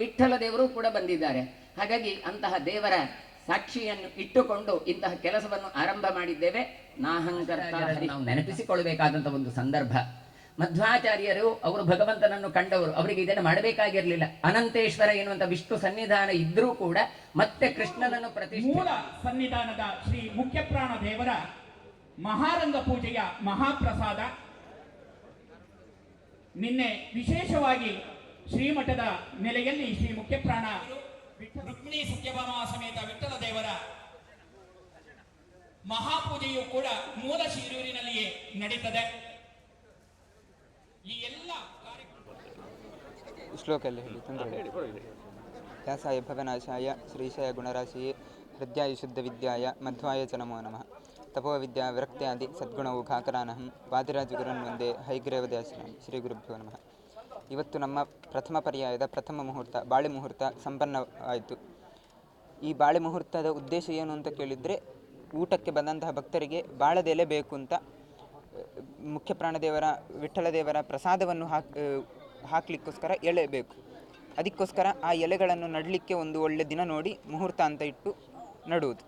ವಿಠ್ಠಲ ದೇವರು ಕೂಡ ಬಂದಿದ್ದಾರೆ. ಹಾಗಾಗಿ ಅಂತಹ ದೇವರ ಸಾಕ್ಷಿಯನ್ನು ಇಟ್ಟುಕೊಂಡು ಇಂತಹ ಕೆಲಸವನ್ನು ಆರಂಭ ಮಾಡಿದ್ದೇವೆ. ನಾಹಂಕರ್ತ ನಾವು ನೆನಪಿಸಿಕೊಳ್ಳಬೇಕಾದಂತಹ ಒಂದು ಸಂದರ್ಭ. ಮಧ್ವಾಚಾರ್ಯರು ಅವರು ಭಗವಂತನನ್ನು ಕಂಡವರು, ಅವರಿಗೆ ಇದನ್ನು ಮಾಡಬೇಕಾಗಿರಲಿಲ್ಲ. ಅನಂತೇಶ್ವರ ಎನ್ನುವಂತ ವಿಷ್ಣು ಸನ್ನಿಧಾನ ಇದ್ರೂ ಕೂಡ ಮತ್ತೆ ಕೃಷ್ಣನನ್ನು ಮೂಲ ಸನ್ನಿಧಾನದ ಶ್ರೀ ಮುಖ್ಯಪ್ರಾಣ ದೇವರ ಮಹಾರಂಗ ಪೂಜೆಯ ಮಹಾಪ್ರಸಾದ ನಿನ್ನೆ ವಿಶೇಷವಾಗಿ ಶ್ರೀಮಠದ ನೆಲೆಯಲ್ಲಿ ಶ್ರೀ ಮುಖ್ಯಪ್ರಾಣ ರುಕ್ಮಿಣಿ ಸತ್ಯಭಾಮ ಸಮೇತ ವಿಠ್ಠಲ ದೇವರ ಮಹಾಪೂಜೆಯು ಕೂಡ ಮೂಲ ಶಿರೂರಿನಲ್ಲಿಯೇ ನಡೀತದೆ. ಈ ಎಲ್ಲ ಶ್ಲೋಕಲ್ಲಿ ಹೇಳಿ ತೊಂದರೆ. ವ್ಯಾಸಾಯ ಭವನಾಶಾಯ ಶ್ರೀಶಾಯ ಗುಣರಾಶಿಯೇ ಹೃದಯಾಯ ಶುದ್ಧ ವಿದ್ಯಾಯ ಮಧ್ವಾಯ ಚ ನಮೋ ನಮಃ. ತಪೋ ವಿದ್ಯಾ ವಿರಕ್ತ್ಯಾದಿ ಸದ್ಗುಣವು ಘಾಕರಾನಹಂ ವಾದಿರಾಜ ಗುರುನ್ ಒಂದೇ ಹೈಗ್ರೇವದಾಶ್ರಮ. ಶ್ರೀ ಗುರುಭ್ಯೋ ನಮಃ. ಇವತ್ತು ನಮ್ಮ ಪ್ರಥಮ ಪರ್ಯಾಯದ ಪ್ರಥಮ ಮುಹೂರ್ತ ಬಾಳೆ ಮುಹೂರ್ತ ಸಂಪನ್ನವಾಯಿತು. ಈ ಬಾಳೆ ಮುಹೂರ್ತದ ಉದ್ದೇಶ ಏನು ಅಂತ ಕೇಳಿದರೆ, ಊಟಕ್ಕೆ ಬಂದಂತಹ ಭಕ್ತರಿಗೆ ಬಾಳೆದೆಲೆ ಬೇಕು ಅಂತ ಮುಖ್ಯಪ್ರಾಣದೇವರ ವಿಠ್ಠಲ ದೇವರ ಪ್ರಸಾದವನ್ನು ಹಾಕಲಿಕ್ಕೋಸ್ಕರ ಎಲೆ ಬೇಕು. ಅದಕ್ಕೋಸ್ಕರ ಆ ಎಲೆಗಳನ್ನು ನಡಲಿಕ್ಕೆ ಒಂದು ಒಳ್ಳೆ ದಿನ ನೋಡಿ ಮುಹೂರ್ತ ಅಂತ ಇಟ್ಟು ನಡುವುದು.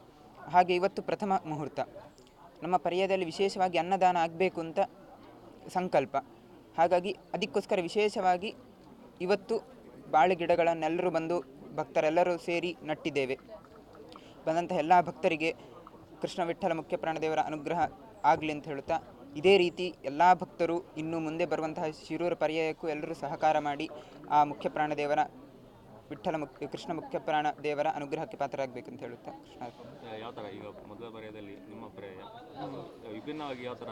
ಹಾಗೆ ಇವತ್ತು ಪ್ರಥಮ ಮುಹೂರ್ತ. ನಮ್ಮ ಪರ್ಯಾಯದಲ್ಲಿ ವಿಶೇಷವಾಗಿ ಅನ್ನದಾನ ಆಗಬೇಕು ಅಂತ ಸಂಕಲ್ಪ. ಹಾಗಾಗಿ ಅದಕ್ಕೋಸ್ಕರ ವಿಶೇಷವಾಗಿ ಇವತ್ತು ಬಾಳೆ ಗಿಡಗಳನ್ನೆಲ್ಲರೂ ಬಂದು ಭಕ್ತರೆಲ್ಲರೂ ಸೇರಿ ನಟ್ಟಿದ್ದೇವೆ. ಬಂದಂತಹ ಎಲ್ಲ ಭಕ್ತರಿಗೆ ಕೃಷ್ಣ ವಿಠ್ಠಲ ಮುಖ್ಯಪ್ರಾಣದೇವರ ಅನುಗ್ರಹ ಆಗಲಿ ಅಂತ ಹೇಳುತ್ತಾ, ಇದೇ ರೀತಿ ಎಲ್ಲ ಭಕ್ತರು ಇನ್ನು ಮುಂದೆ ಬರುವಂತಹ ಶಿರೂರು ಪರ್ಯಾಯಕ್ಕೂ ಎಲ್ಲರೂ ಸಹಕಾರ ಮಾಡಿ ಆ ಮುಖ್ಯಪ್ರಾಣದೇವರ ಕೃಷ್ಣ ಮುಖ್ಯಪ್ರಾಣ ದೇವರ ಅನುಗ್ರಹಕ್ಕೆ ಪಾತ್ರರಾಗಬೇಕಂತ ಹೇಳುತ್ತಾ ಕೃಷ್ಣ. ಯಾವ ಥರ ಈಗ ಮೊದಲ ಪರ್ಯಾಯದಲ್ಲಿ ನಿಮ್ಮ ಪರ್ಯಾಯ ವಿಭಿನ್ನವಾಗಿ ಯಾವ ಥರ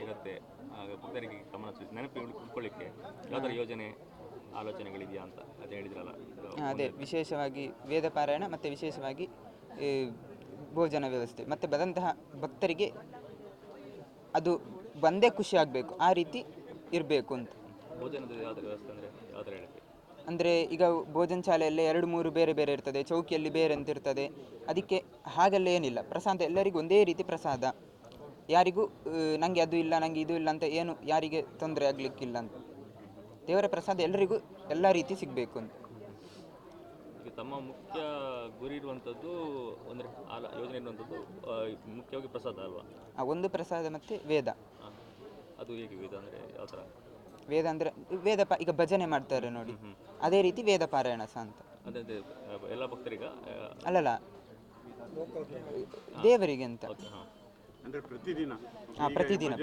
ಇರುತ್ತೆ, ಭಕ್ತರಿಗೆ ಗಮನ ನೆನಪು ಉಳ್ಕೊಳ್ಳಿಕ್ಕೆ ಯಾವ ಥರ ಯೋಜನೆ ಆಲೋಚನೆಗಳಿದೆಯಾ ಅಂತ ಅದು ಹೇಳಿದ್ರಲ್ಲ? ಅದೇ ವಿಶೇಷವಾಗಿ ವೇದ ಪಾರಾಯಣ ಮತ್ತು ವಿಶೇಷವಾಗಿ ಭೋಜನ ವ್ಯವಸ್ಥೆ ಮತ್ತು ಬಂದಂತಹ ಭಕ್ತರಿಗೆ ಅದು ಬಂದೇ ಖುಷಿ ಆಗಬೇಕು, ಆ ರೀತಿ ಇರಬೇಕು ಅಂತ. ಭೋಜನದ ಯಾವ ಥರ ವ್ಯವಸ್ಥೆ ಅಂದರೆ ಯಾವ ಥರ ಹೇಳಕ್ಕೆ ಅಂದರೆ ಈಗ ಭೋಜನ ಶಾಲೆಯಲ್ಲೇ 2-3 ಬೇರೆ ಬೇರೆ ಇರ್ತದೆ, ಚೌಕಿಯಲ್ಲಿ ಬೇರೆ ಅಂತ ಇರ್ತದೆ. ಅದಕ್ಕೆ ಹಾಗೆಲ್ಲ ಏನಿಲ್ಲ, ಪ್ರಸಾದ ಎಲ್ಲರಿಗೂ ಒಂದೇ ರೀತಿ ಪ್ರಸಾದ. ಯಾರಿಗೂ ನನಗೆ ಅದು ಇಲ್ಲ ನನಗೆ ಇದು ಇಲ್ಲ ಅಂತ ಏನು ಯಾರಿಗೆ ತೊಂದರೆ ಆಗಲಿಕ್ಕಿಲ್ಲ ಅಂತ. ದೇವರ ಪ್ರಸಾದ ಎಲ್ಲರಿಗೂ ಎಲ್ಲ ರೀತಿ ಸಿಗಬೇಕು ಅಂತ. ಈಗ ತಮ್ಮ ಮುಖ್ಯ ಗುರಿ ಇರುವಂಥದ್ದು ಅಂದರೆ ಯೋಜನೆ ಇರುವಂಥದ್ದು ಮುಖ್ಯವಾಗಿ ಪ್ರಸಾದ ಅಲ್ವಾ? ಒಂದು ಪ್ರಸಾದ ಮತ್ತು ವೇದ. ಅದು ಹೇಗೆ ವೇದ ಅಂದರೆ ಯಾವ ಥರ? ವೇದ ಅಂದರೆ ಈಗ ಭಜನೆ ಮಾಡ್ತಾರೆ ನೋಡಿ, ಅದೇ ರೀತಿ ವೇದ ಪಾರಾಯಣ ಸಹ ಅಂತ. ಅದೇ ಎಲ್ಲ ಭಕ್ತರಿಗ ಅಲ್ಲಲ್ಲ, ದೇವರಿಗೆ ಅಂತ. ಪ್ರತಿದಿನ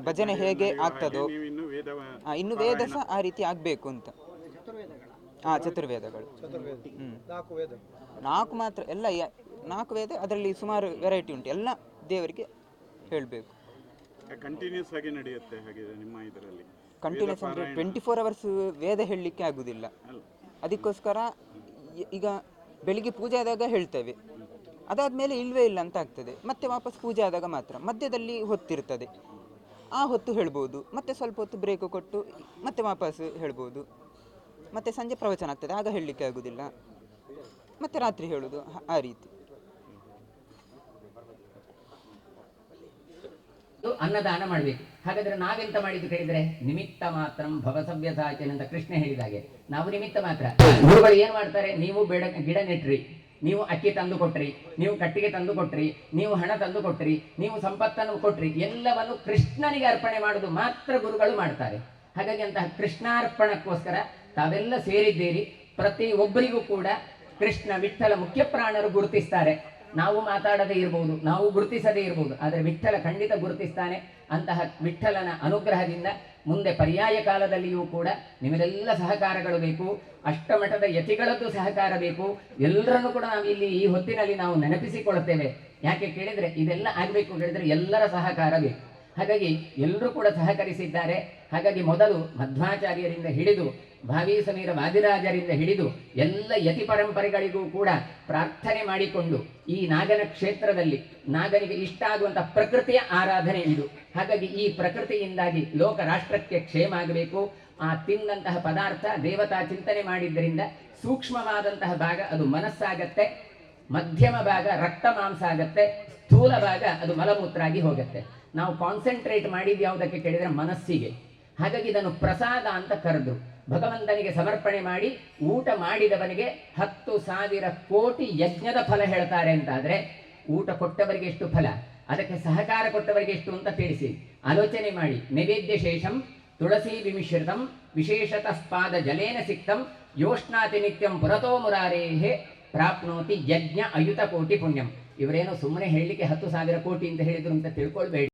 ಭಜನೆ ಹೇಗೆ ಆಗ್ತದೋ ಇನ್ನು ವೇದ ಸಹ ಆ ರೀತಿ ಆಗಬೇಕು ಅಂತ. ಚತುರ್ವೇದಗಳು 4 ಮಾತ್ರ ಎಲ್ಲ 4 ವೇದ. ಅದರಲ್ಲಿ ಸುಮಾರು ವೆರೈಟಿ ಉಂಟು, ಎಲ್ಲ ದೇವರಿಗೆ ಹೇಳಬೇಕು. ಕಂಟಿನ್ಯೂಸ್ ಆಗಿ ನಡೆಯುತ್ತೆ ಹಾಗೆ ನಿಮ್ಮ ಇದರಲ್ಲಿ? ಕಂಟಿನ್ಯೂಸ್ ಅಂದರೆ 24 ಅವರ್ಸ್ ವೇದ ಹೇಳಲಿಕ್ಕೆ ಆಗುವುದಿಲ್ಲ. ಅದಕ್ಕೋಸ್ಕರ ಈಗ ಬೆಳಿಗ್ಗೆ ಪೂಜೆ ಆದಾಗ ಹೇಳ್ತೇವೆ, ಅದಾದಮೇಲೆ ಇಲ್ಲವೇ ಇಲ್ಲ ಅಂತ ಆಗ್ತದೆ. ಮತ್ತೆ ವಾಪಸ್ ಪೂಜೆ ಆದಾಗ ಮಾತ್ರ ಮಧ್ಯದಲ್ಲಿ ಹೊತ್ತಿರ್ತದೆ, ಆ ಹೊತ್ತು ಹೇಳ್ಬೋದು. ಮತ್ತೆ ಸ್ವಲ್ಪ ಹೊತ್ತು ಬ್ರೇಕು ಕೊಟ್ಟು ಮತ್ತೆ ವಾಪಸ್ ಹೇಳ್ಬೋದು. ಮತ್ತು ಸಂಜೆ ಪ್ರವಚನ ಆಗ್ತದೆ, ಆಗ ಹೇಳಲಿಕ್ಕೆ ಆಗೋದಿಲ್ಲ. ಮತ್ತು ರಾತ್ರಿ ಹೇಳೋದು, ಆ ರೀತಿ. ಅನ್ನದಾನ ಮಾಡಬೇಕು. ಹಾಗಾದ್ರೆ ನಾವೆಂತ ಮಾಡಿದ್ದು ಕೇಳಿದ್ರೆ, ನಿಮಿತ್ತ ಮಾತ್ರ ಭವಸವ್ಯಸಾಚನ ಅಂತ ಕೃಷ್ಣ ಹೇಳಿದಾಗೆ ನಾವು ನಿಮಿತ್ತ ಮಾತ್ರ. ಗುರುಗಳು ಏನ್ ಮಾಡ್ತಾರೆ, ನೀವು ಗಿಡ ನೆಟ್ರಿ, ನೀವು ಅಕ್ಕಿ ತಂದು ಕೊಟ್ರಿ, ನೀವು ಕಟ್ಟಿಗೆ ತಂದು ಕೊಟ್ರಿ, ನೀವು ಹಣ ತಂದು ಕೊಟ್ರಿ, ನೀವು ಸಂಪತ್ತನ್ನು ಕೊಟ್ರಿ, ಎಲ್ಲವನ್ನು ಕೃಷ್ಣನಿಗೆ ಅರ್ಪಣೆ ಮಾಡುವುದು ಮಾತ್ರ ಗುರುಗಳು ಮಾಡ್ತಾರೆ. ಹಾಗಾಗಿ ಅಂತಹ ಕೃಷ್ಣಾರ್ಪಣಕ್ಕೋಸ್ಕರ ತಾವೆಲ್ಲ ಸೇರಿದ್ದೀರಿ. ಪ್ರತಿ ಒಬ್ಬರಿಗೂ ಕೂಡ ಕೃಷ್ಣ ವಿಠ್ಠಲ ಮುಖ್ಯಪ್ರಾಣರು ಗುರುತಿಸ್ತಾರೆ. ನಾವು ಮಾತಾಡದೇ ಇರಬಹುದು, ನಾವು ಗುರುತಿಸದೇ ಇರಬಹುದು, ಆದರೆ ವಿಠ್ಠಲ ಖಂಡಿತ ಗುರುತಿಸ್ತಾನೆ. ಅಂತಹ ವಿಠ್ಠಲನ ಅನುಗ್ರಹದಿಂದ ಮುಂದೆ ಪರ್ಯಾಯ ಕಾಲದಲ್ಲಿಯೂ ಕೂಡ ನಿಮಗೆಲ್ಲ ಸಹಕಾರಗಳು ಬೇಕು. ಅಷ್ಟಮಠದ ಯತಿಗಳದ್ದು ಸಹಕಾರ ಬೇಕು. ಎಲ್ಲರನ್ನು ಕೂಡ ನಾವು ಇಲ್ಲಿ ಈ ಹೊತ್ತಿನಲ್ಲಿ ನಾವು ನೆನಪಿಸಿಕೊಳ್ಳುತ್ತೇವೆ. ಯಾಕೆ ಕೇಳಿದರೆ, ಇದೆಲ್ಲ ಆಗಬೇಕು ಹೇಳಿದರೆ ಎಲ್ಲರ ಸಹಕಾರ ಬೇಕು. ಹಾಗಾಗಿ ಎಲ್ಲರೂ ಕೂಡ ಸಹಕರಿಸಿದ್ದಾರೆ. ಹಾಗಾಗಿ ಮೊದಲು ಮಧ್ವಾಚಾರ್ಯರಿಂದ ಹಿಡಿದು ಭಾವಿ ಸಮೀರ ವಾದಿರಾಜರಿಂದ ಹಿಡಿದು ಎಲ್ಲ ಯತಿ ಪರಂಪರೆಗಳಿಗೂ ಕೂಡ ಪ್ರಾರ್ಥನೆ ಮಾಡಿಕೊಂಡು ಈ ನಾಗನ ಕ್ಷೇತ್ರದಲ್ಲಿ ನಾಗನಿಗೆ ಇಷ್ಟ ಆಗುವಂತಹ ಪ್ರಕೃತಿಯ ಆರಾಧನೆ ಇದು. ಹಾಗಾಗಿ ಈ ಪ್ರಕೃತಿಯಿಂದಾಗಿ ಲೋಕ ರಾಷ್ಟ್ರಕ್ಕೆ ಕ್ಷೇಮ ಆಗಬೇಕು. ಆ ತಿಂದಂತಹ ಪದಾರ್ಥ ದೇವತಾ ಚಿಂತನೆ ಮಾಡಿದ್ದರಿಂದ ಸೂಕ್ಷ್ಮವಾದಂತಹ ಭಾಗ ಅದು ಮನಸ್ಸಾಗತ್ತೆ, ಮಧ್ಯಮ ಭಾಗ ರಕ್ತ ಮಾಂಸ ಆಗತ್ತೆ, ಸ್ಥೂಲ ಭಾಗ ಅದು ಮಲಮೂತ್ರ ಆಗಿ ಹೋಗುತ್ತೆ. ನಾವು ಕಾನ್ಸಂಟ್ರೇಟ್ ಮಾಡಿದ್ದು ಯಾವುದಕ್ಕೆ ಕೇಳಿದರೆ ಮನಸ್ಸಿಗೆ. ಹಾಗಾಗಿ ಇದನ್ನು ಪ್ರಸಾದ ಅಂತ ಕರೆದ್ರು. ಭಗವಂತನಿಗೆ ಸಮರ್ಪಣೆ ಮಾಡಿ ಊಟ ಮಾಡಿದವನಿಗೆ 10,000 ಕೋಟಿ ಯಜ್ಞದ ಫಲ ಹೇಳ್ತಾರೆ ಅಂತಾದ್ರೆ ಊಟ ಕೊಟ್ಟವರಿಗೆ ಎಷ್ಟು ಫಲ, ಅದಕ್ಕೆ ಸಹಕಾರ ಕೊಟ್ಟವರಿಗೆ ಎಷ್ಟು ಅಂತ ತಿಳಿಸಿ ಆಲೋಚನೆ ಮಾಡಿ. ನೈವೇದ್ಯ ಶೇಷಂ ತುಳಸಿ ವಿಮಿಶ್ರಿತಂ ವಿಶೇಷತಃ ಪಾದ ಜಲೇನ ಸಿಕ್ತಂ ಯೋಷ್ಣಾತಿ ನಿತ್ಯಂ ಪುರತೋ ಮುರಾರೇಹೇ ಪ್ರಾಪ್ನೋತಿ ಯಜ್ಞ ಅಯುತ ಕೋಟಿ ಪುಣ್ಯಂ. ಇವರೇನೋ ಸುಮ್ಮನೆ ಹೇಳಲಿಕ್ಕೆ 10,000 ಕೋಟಿ ಅಂತ ಹೇಳಿದ್ರು ಅಂತ ತಿಳ್ಕೊಳ್ಬೇಡಿ.